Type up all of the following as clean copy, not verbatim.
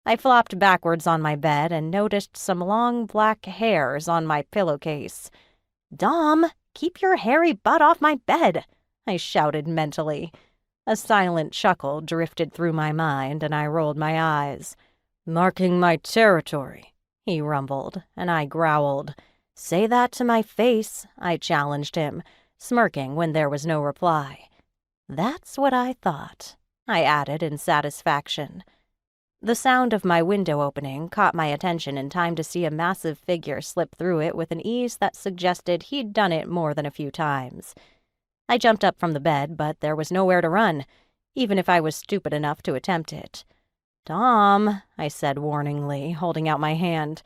I flopped backwards on my bed and noticed some long black hairs on my pillowcase. "Dom, keep your hairy butt off my bed," I shouted mentally. A silent chuckle drifted through my mind, and I rolled my eyes. "Marking my territory," he rumbled, and I growled. "Say that to my face," I challenged him, smirking when there was no reply. "That's what I thought," I added in satisfaction. The sound of my window opening caught my attention in time to see a massive figure slip through it with an ease that suggested he'd done it more than a few times. I jumped up from the bed, but there was nowhere to run, even if I was stupid enough to attempt it. "Dom," I said warningly, holding out my hand.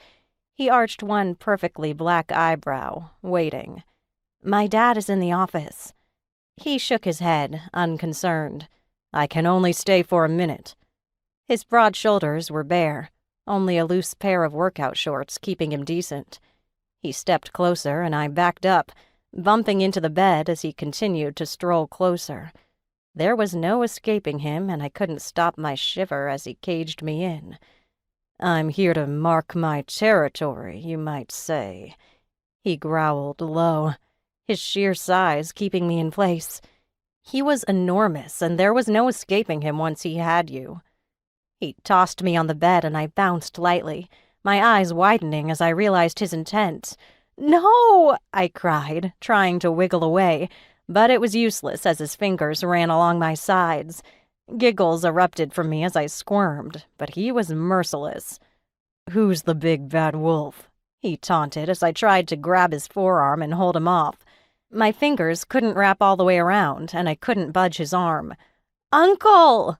He arched one perfectly black eyebrow, waiting. "My dad is in the office." He shook his head, unconcerned. "I can only stay for a minute." His broad shoulders were bare, only a loose pair of workout shorts keeping him decent. He stepped closer, and I backed up, bumping into the bed as he continued to stroll closer. There was no escaping him, and I couldn't stop my shiver as he caged me in. "I'm here to mark my territory, you might say," he growled low, his sheer size keeping me in place. He was enormous, and there was no escaping him once he had you. He tossed me on the bed, and I bounced lightly, my eyes widening as I realized his intent. "No!" I cried, trying to wiggle away, but it was useless as his fingers ran along my sides. Giggles erupted from me as I squirmed, but he was merciless. "Who's the big bad wolf?" he taunted as I tried to grab his forearm and hold him off. My fingers couldn't wrap all the way around, and I couldn't budge his arm. "Uncle!"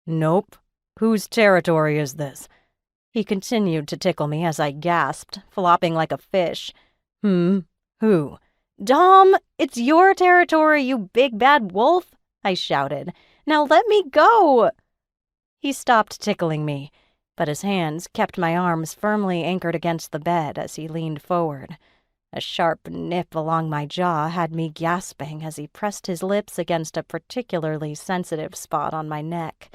"Nope. Whose territory is this?" He continued to tickle me as I gasped, flopping like a fish. Who?" "Dom, it's your territory, you big bad wolf," I shouted. "Now let me go." He stopped tickling me, but his hands kept my arms firmly anchored against the bed as he leaned forward. A sharp nip along my jaw had me gasping as he pressed his lips against a particularly sensitive spot on my neck.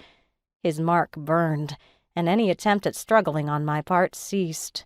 His mark burned, and any attempt at struggling on my part ceased.